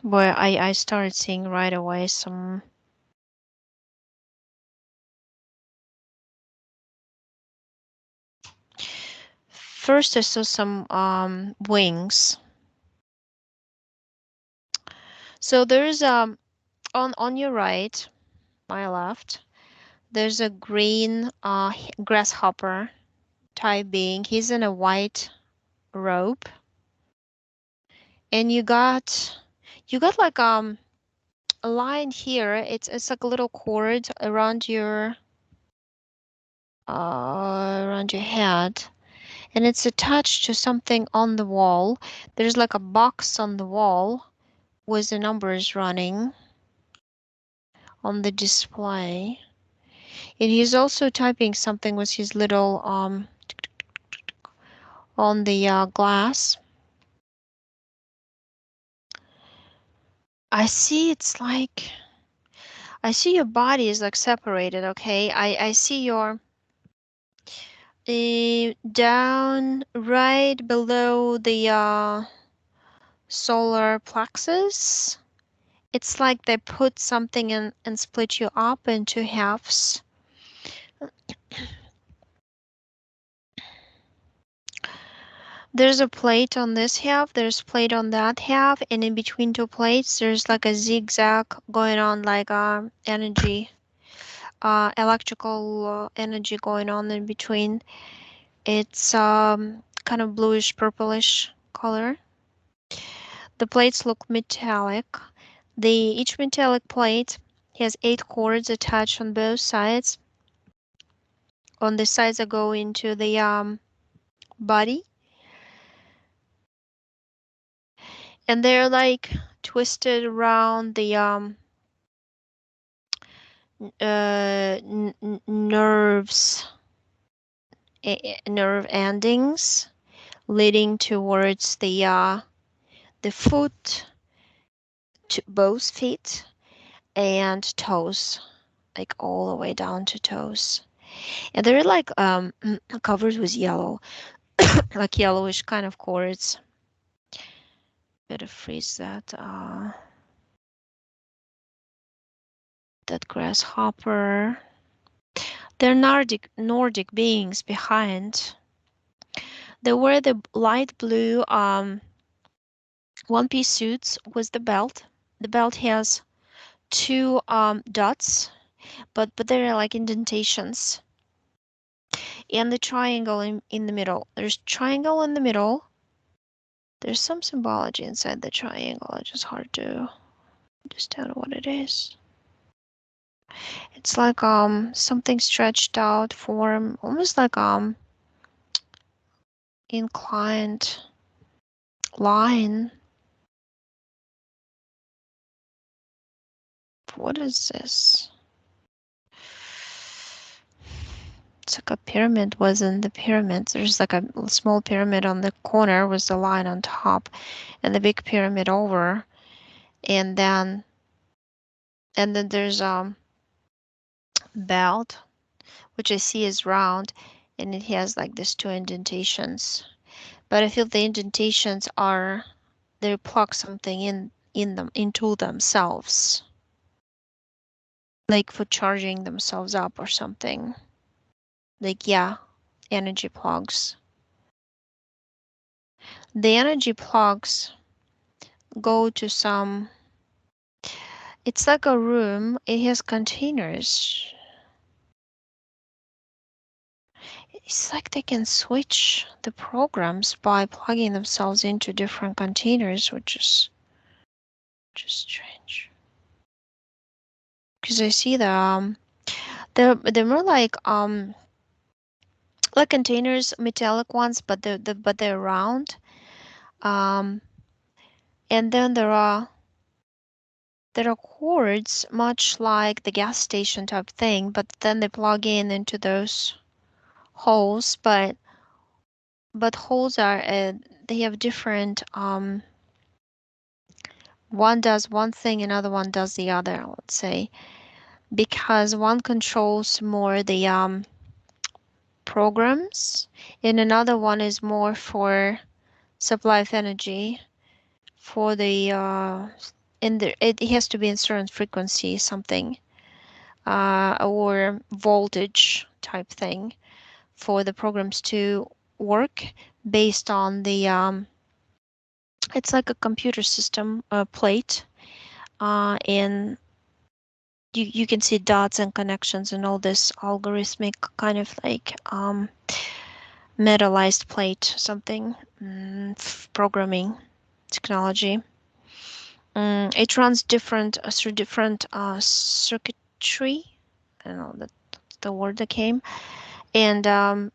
Boy, I started seeing right away some. First, I saw some wings. So there's on your right, my left, there's a green grasshopper type being. He's in a white robe, and you got like a line here. It's like a little cord around your head, and it's attached to something on the wall. There's like a box on the wall with the numbers running on the display. And he's also typing something with his little on the glass. I see your body is like separated, okay? I see your down right below the solar plexus. It's like they put something in and split you up into halves. There's a plate on this half, there's plate on that half, and in between two plates, there's like a zigzag going on, like energy, electrical energy going on in between. It's kind of bluish purplish color. The plates look metallic. Each metallic plate has 8 cords attached on both sides. On the sides that go into the body, and they're like twisted around the nerves, nerve endings, leading towards the foot, to both feet and toes, like all the way down to toes. And they're like covered with yellow, like yellowish kind of cords. Better freeze that grasshopper. They're Nordic beings behind. They wear the light blue one-piece suits with the belt. The belt has 2 dots, but they're like indentations. And the triangle in the middle. There's triangle in the middle. There's some symbology inside the triangle. It's just hard to understand what it is. It's like something stretched out form, almost like inclined line. What is this? It's like a pyramid wasn't the pyramid. There's like a small pyramid on the corner with the line on top, and the big pyramid over, and then there's belt, which I see is round, and it has like these 2 indentations. But I feel the indentations are they plug something in them into themselves, like for charging themselves up or something. Like, yeah, energy plugs. The energy plugs go to some. It's like a room. It has containers. It's like they can switch the programs by plugging themselves into different containers, which is just strange. Because I see they're more like containers, metallic ones, but they're round. And then there are cords, much like the gas station type thing, but then they plug into those holes. But holes are they have different. One does one thing, another one does the other. Let's say because one controls more the programs, and another one is more for supply of energy for the and it has to be in certain frequency, something, or voltage type thing for the programs to work based on the it's like a computer system plate, and you can see dots and connections and all this algorithmic kind of like metallized plate, something, programming technology. It runs different through different circuitry. I don't know the word that came, and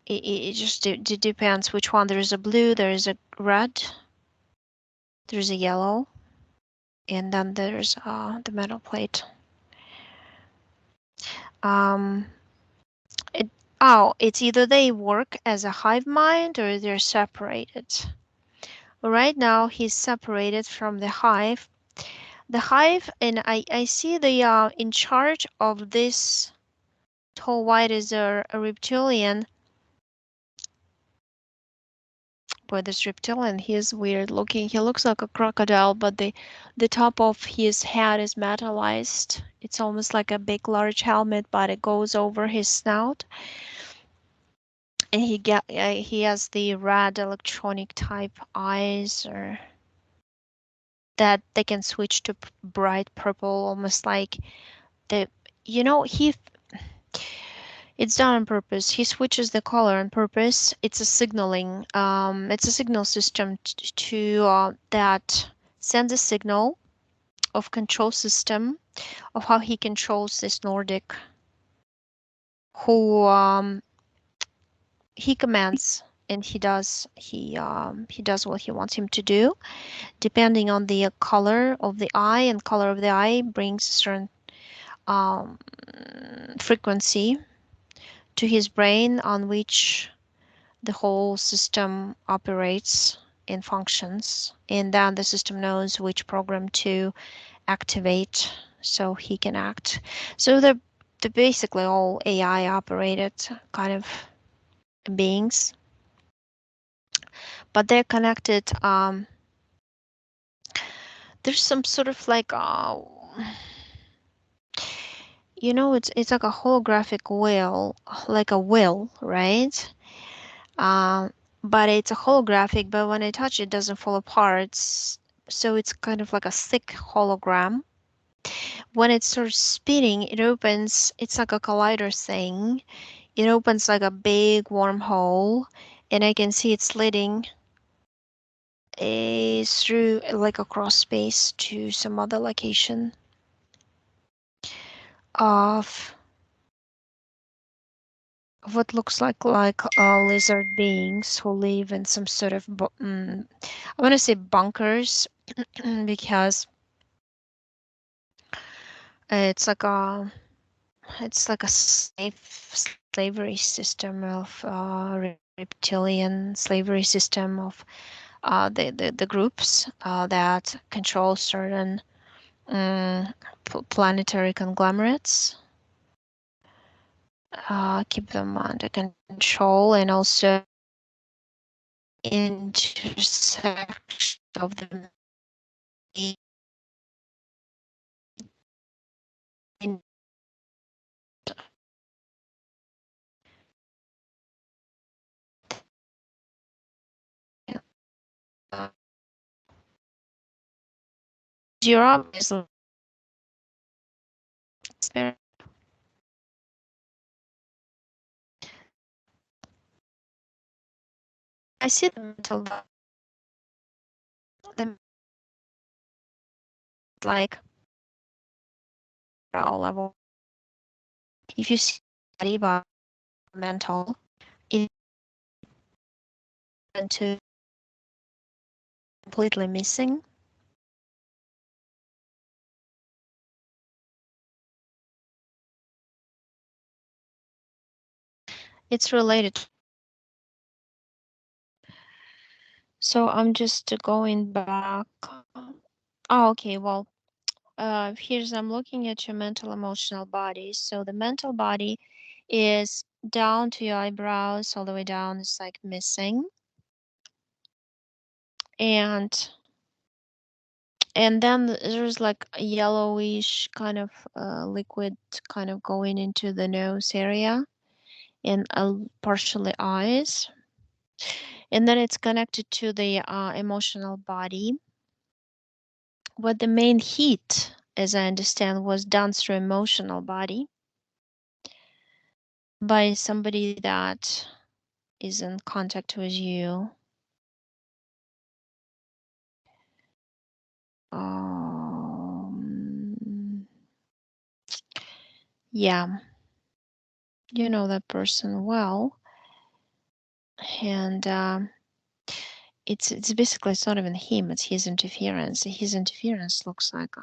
it just depends which one. There is a blue, there is a red, there's a yellow, and then there's the metal plate. Um, it it's either they work as a hive mind or they're separated. Right now he's separated from the hive. The hive, and I see the in charge of this tall white is a reptilian. Boy, this reptilian, he is weird looking. He looks like a crocodile, but the top of his head is metallized. It's almost like a big large helmet, but it goes over his snout. And he has the red electronic type eyes, or that they can switch to bright purple, almost like the he it's done on purpose. He switches the color on purpose. It's a signaling. It's a signal system to that sends a signal of control system of how he controls this Nordic, who he commands, and he does what he wants him to do, depending on the color of the eye, and color of the eye brings a certain um, frequency to his brain on which the whole system operates and functions, and then the system knows which program to activate so he can act. So they're basically all AI operated kind of beings, but they're connected. There's some sort of like it's like a holographic wheel, like a will, right? Um, but it's a holographic, but when I touch it, it doesn't fall apart. So it's kind of like a thick hologram. When it starts spinning, it opens, it's like a collider thing. It opens like a big wormhole, and I can see it slitting through like across space to some other location of what looks like lizard beings who live in some sort of I want to say bunkers because it's like a slavery system of reptilian slavery system of the groups that control certain planetary conglomerates, keep them under control, and also intersection of them in uh, Europe is I see the mental the like all level. If you study about mental, it's into completely missing. It's related. So I'm just going back. Oh, okay. Well, here's I'm looking at your mental emotional body. So the mental body is down to your eyebrows, all the way down. It's like missing, and And then there's like a yellowish kind of liquid kind of going into the nose area and partially eyes. And then it's connected to the emotional body. But the main heat, as I understand, was done through emotional body by somebody that is in contact with you. Yeah, you know that person well, and it's basically, it's not even him, it's his interference. His interference looks like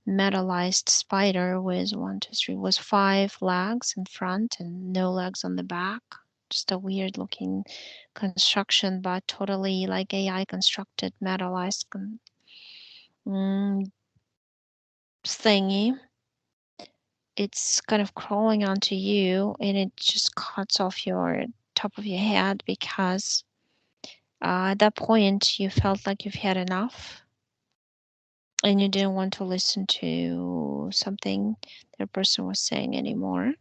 metallized spider with 5 legs in front and no legs on the back. Just a weird looking construction, but totally like AI constructed metallized thingy. It's kind of crawling onto you and it just cuts off your top of your head because at that point you felt like you've had enough and you didn't want to listen to something the person was saying anymore.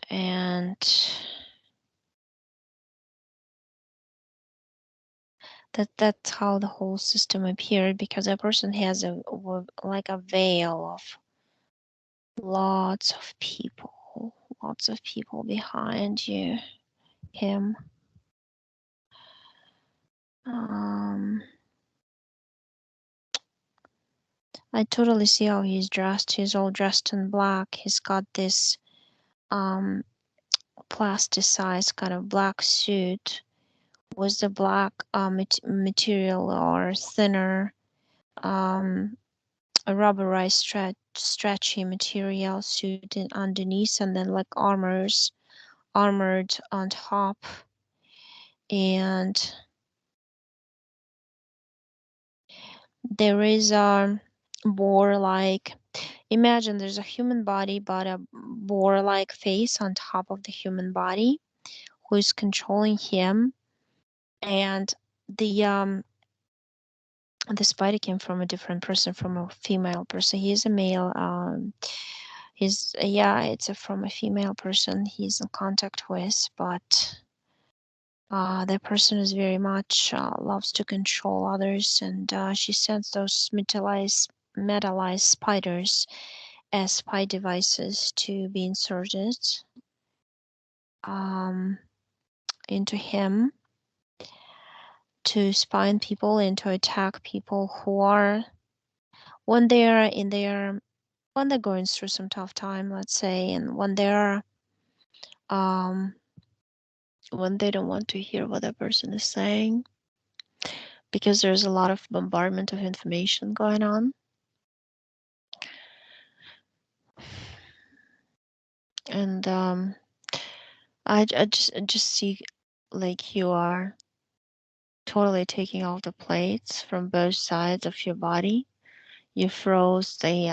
And that's how the whole system appeared, because a person has like a veil of lots of people behind him. I totally see how he's dressed. He's all dressed in black. He's got this plasticized kind of black suit with the black material or thinner a rubberized stretchy material suit underneath, and then like armored on top. And there is a boar-like, imagine there's a human body but a boar-like face on top of the human body who is controlling him. And the spider came from a different person, from a female person. He is a male. It's from a female person he's in contact with, but that person is very much loves to control others, and she sends those metallized spiders as spy devices to be inserted um, into him, to spy on people and to attack people who are, when they're in their, when they're going through some tough time, let's say, and um, when they don't want to hear what that person is saying, because there's a lot of bombardment of information going on. And I just see like you are totally taking off the plates from both sides of your body. You froze the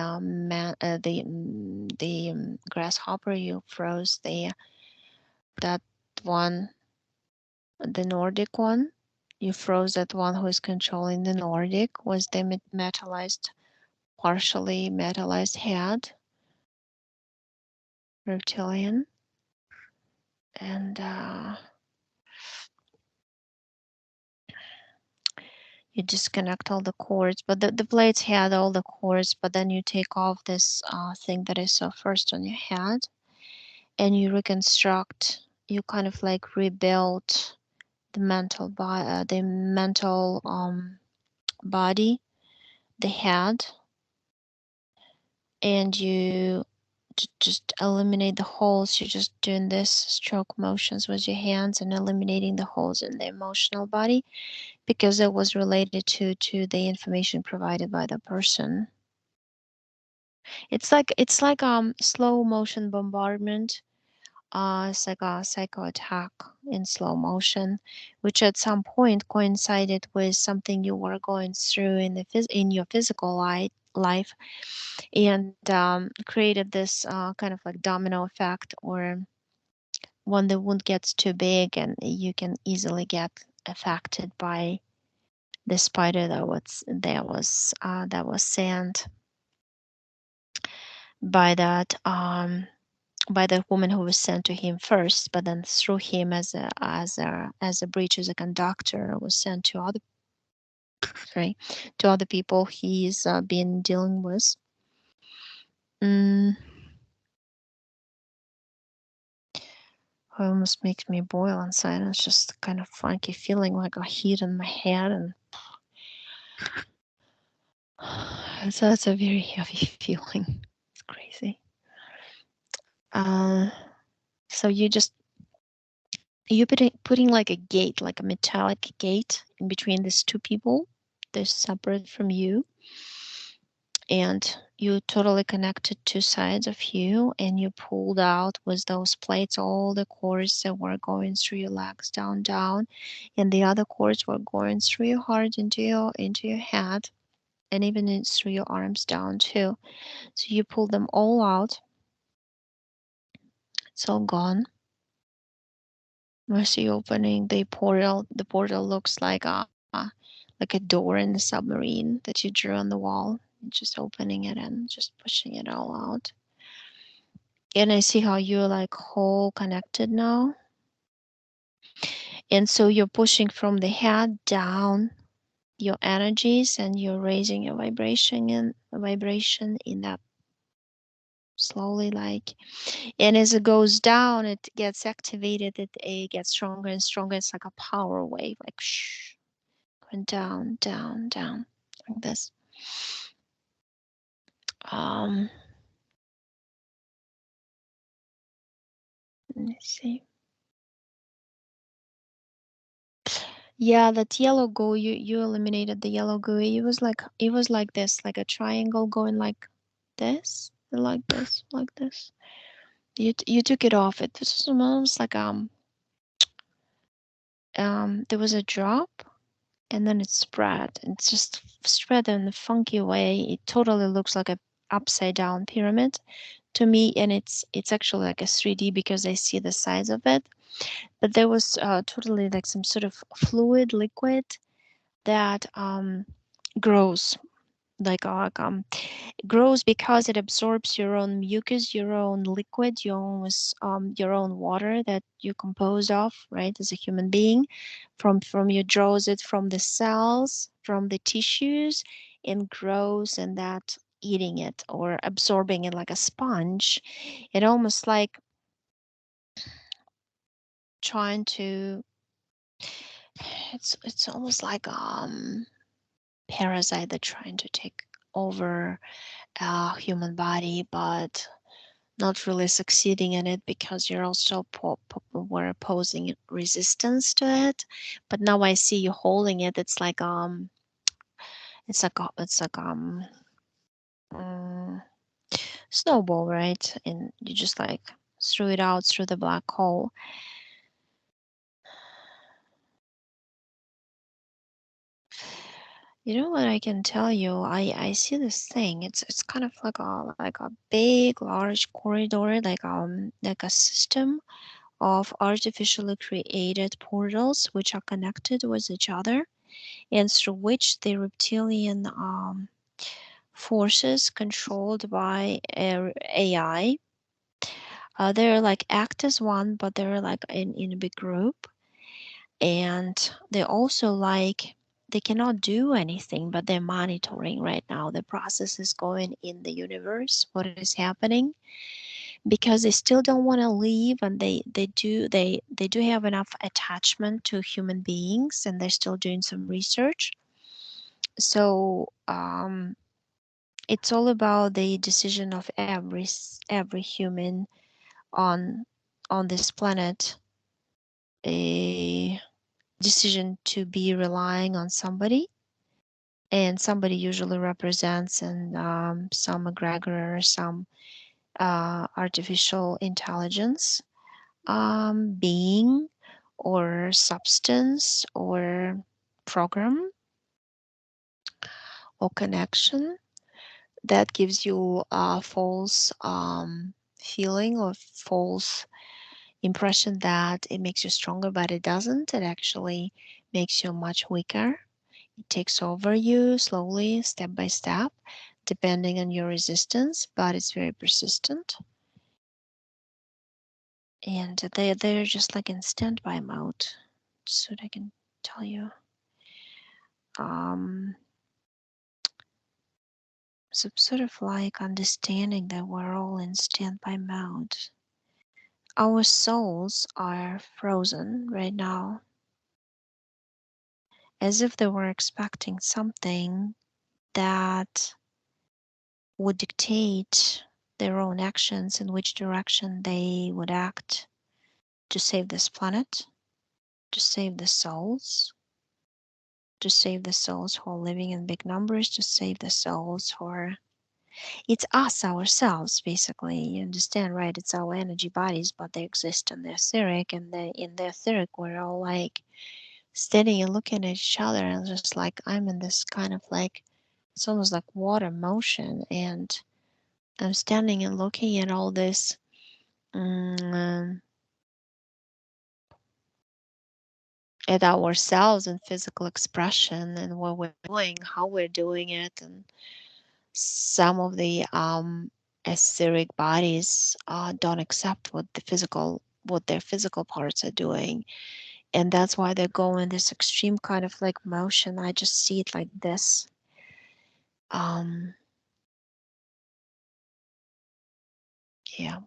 grasshopper. You froze that one, the Nordic one. You froze that one who is controlling the Nordic, was the partially metallized head, reptilian. And you disconnect all the cords, but the blades had all the cords, but then you take off this thing that I saw first on your head, and you reconstruct, you kind of like rebuild the mental body, the head, and you just eliminate the holes. You're just doing this stroke motions with your hands and eliminating the holes in the emotional body, because it was related to the information provided by the person. It's like slow motion bombardment. It's like a psycho attack in slow motion, which at some point coincided with something you were going through in your physical life, and created this kind of like domino effect, or when the wound gets too big, and you can easily get affected by the spider that was sent by that by the woman who was sent to him first, but then through him as a bridge, as a conductor, was sent to other sorry to other people he's been dealing with. Mm, almost makes me boil inside. It's just kind of funky feeling, like a heat in my head, and so it's a very heavy feeling. It's crazy. Uh, so you putting like a gate, like a metallic gate in between these two people. They're separate from you, and you totally connected two sides of you, and you pulled out with those plates all the cords that were going through your legs down, and the other cords were going through your heart into your head, and even through your arms down too. So you pulled them all out. It's all gone. I see opening the portal. The portal looks like a door in the submarine that you drew on the wall. Just opening it and just pushing it all out. And I see how you're like whole connected now. And so you're pushing from the head down your energies, and you're raising your vibration in that slowly, like, and as it goes down, it gets activated, it gets stronger and stronger. It's like a power wave, like shh, going down, down, down, like this. Um, let me see. Yeah, that yellow goo, you eliminated the yellow goo. It was like this, like a triangle going like this, like this. You took it off. It was almost like there was a drop, and then it spread. It's just spread in a funky way. It totally looks like a upside down pyramid to me, and it's actually like a 3D because I see the size of it. But there was totally like some sort of fluid liquid that grows grows because it absorbs your own mucus, your own liquid, your own water that you compose of, right, as a human being. From you draws it from the cells, from the tissues, and grows, and that eating it or absorbing it like a sponge. It almost like trying to it's almost like parasite that trying to take over a human body, but not really succeeding in it because you're also were opposing resistance to it. But now I see you holding it. It's like mm, snowball, right? And you just like threw it out through the black hole. You know what I can tell you? I see this thing. It's kind of like a big large corridor, like a system of artificially created portals which are connected with each other, and through which the reptilian forces controlled by AI. They're like act as one, but they're like in a big group, and they also like they cannot do anything, but they're monitoring right now the process is going in the universe, what is happening, because they still don't want to leave, and they do have enough attachment to human beings, and they're still doing some research. So it's all about the decision of every human on on this planet, a decision to be relying on somebody, and somebody usually represents some egregor or some artificial intelligence being or substance or program or connection that gives you a false feeling or false impression that it makes you stronger, but it doesn't. It actually makes you much weaker. It takes over you slowly, step by step, depending on your resistance, but it's very persistent. And they're just like in standby mode, so I can tell you. So sort of like understanding that we're all in standby mode. Our souls are frozen right now, as if they were expecting something that would dictate their own actions, in which direction they would act to save this planet, to save the souls, to save the souls who are living in big numbers, to save the souls who are. It's us ourselves, basically. You understand, right? It's our energy bodies, but they exist in the etheric, and in the etheric, we're all like standing and looking at each other, and just like I'm in this kind of like, it's almost like water motion, and I'm standing and looking at all this at ourselves and physical expression and what we're doing, how we're doing it, and some of the etheric bodies don't accept what their physical parts are doing, and that's why they go in this extreme kind of like motion. I just see it like this. um yeah.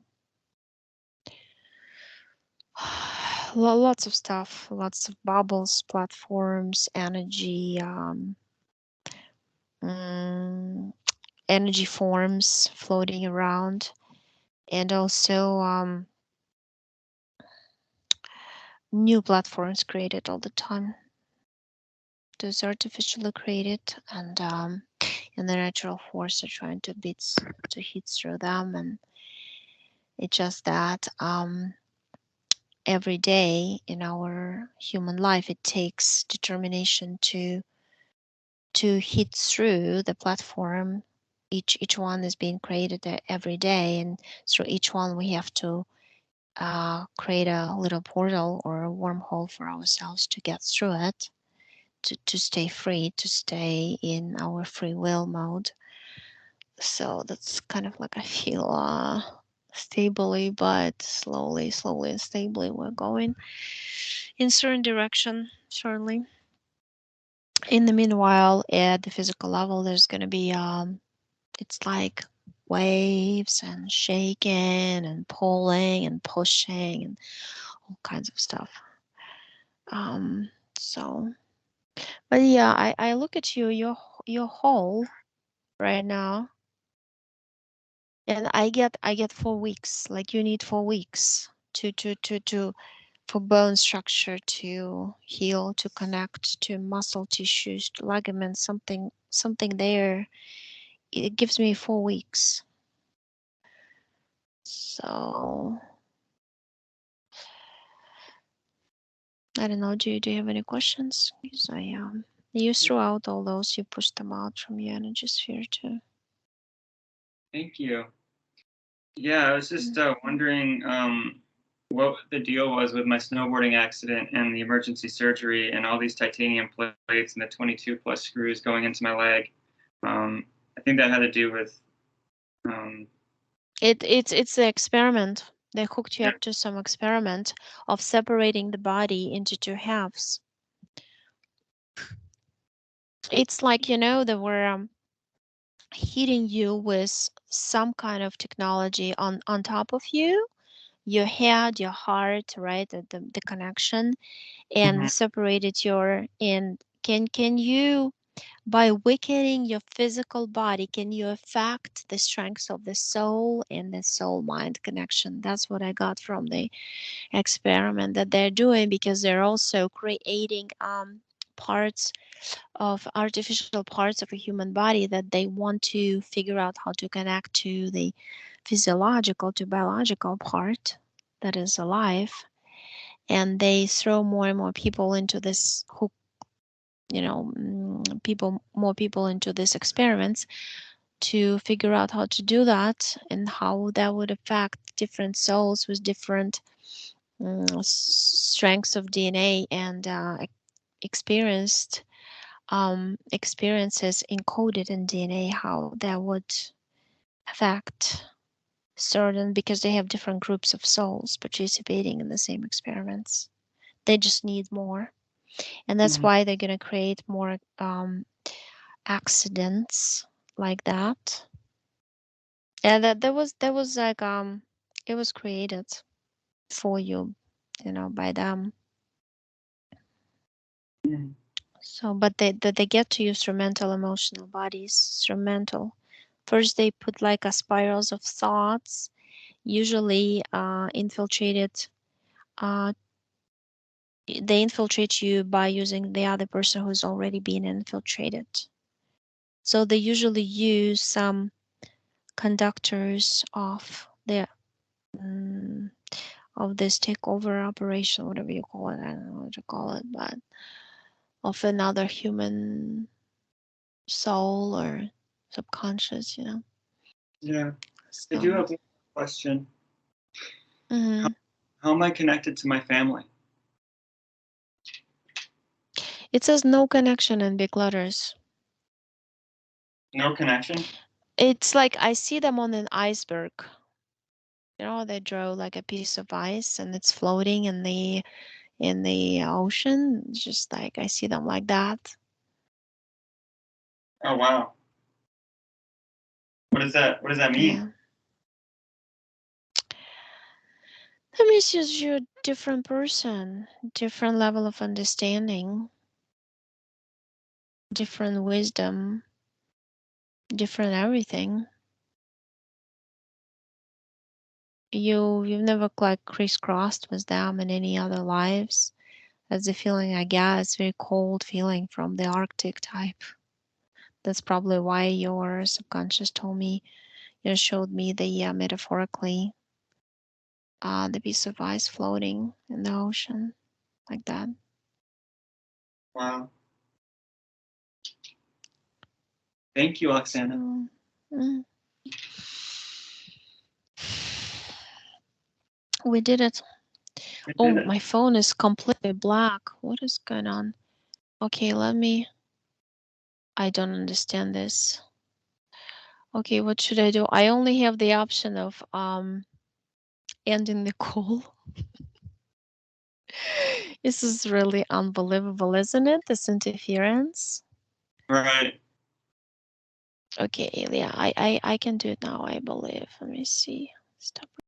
Lots of stuff, lots of bubbles, platforms, energy, mm, energy forms floating around, and also new platforms created all the time. Those artificially created, and the natural force are trying to hit through them, and it's just that every day in our human life it takes determination to hit through the platform. Each one is being created every day, and through each one we have to create a little portal or a wormhole for ourselves to get through it, to stay free, to stay in our free will mode. So that's kind of like I feel stably, but slowly and stably we're going in certain direction, certainly. In the meanwhile, at the physical level, there's going to be it's like waves and shaking and pulling and pushing and all kinds of stuff. So, but yeah, I look at you, you're whole right now, and I get 4 weeks. Like you need 4 weeks to for bone structure to heal, to connect to muscle tissues, to ligaments, something there. It gives me 4 weeks. So I don't know. Do you have any questions? Because you threw out all those. You pushed them out from your energy sphere too. Thank you. Yeah, I was just wondering what the deal was with my snowboarding accident and the emergency surgery and all these titanium plates and the 22 plus screws going into my leg. I think that had to do with. Um, It's the experiment. They hooked you yeah. up to some experiment of separating the body into two halves. It's like, they were hitting you with some kind of technology on top of you, your head, your heart, right? The connection, Mhm. and separated your, and can you, by weakening your physical body, can you affect the strength of the soul and the soul mind connection? That's what I got from the experiment that they're doing, because they're also creating parts of artificial parts of a human body that they want to figure out how to connect to the physiological, to biological part that is alive. And they throw more and more people into this hook, more people into these experiments to figure out how to do that, and how that would affect different souls with different strengths of DNA and experiences encoded in DNA, how that would affect certain, because they have different groups of souls participating in the same experiments. They just need more, and that's Mhm. why they're gonna create more accidents like that. Yeah, that was like it was created for you, by them. Mhm. So, but they get to use through mental, emotional bodies, through mental. First, they put like a spirals of thoughts, usually infiltrated. Uh, they infiltrate you by using the other person who's already been infiltrated. So they usually use some conductors mm, of this takeover operation, whatever you call it. I don't know what to call it, but of another human soul or subconscious. Yeah. I do So, have one question. How, mhm. how am I connected to my family? It says no connection in big letters. No connection? It's like I see them on an iceberg. They draw like a piece of ice and it's floating in the ocean. It's just like I see them like that. Oh, wow. What does that mean? Yeah. That means you're a different person, different level of understanding, different wisdom, different everything. You've never like crisscrossed with them in any other lives. That's the feeling I get. It's very cold feeling from the Arctic type. That's probably why your subconscious told me, showed me the metaphorically, the piece of ice floating in the ocean like that. Wow. Thank you, Oksana. So, mm, we did it. We did Oh, it. my phone is completely black. What is going on? Okay, let me. I don't understand this. Okay, what should I do? I only have the option of ending the call. This is really unbelievable, isn't it? This interference. Right. Okay, yeah, I can do it now, I believe. Let me see. Stop.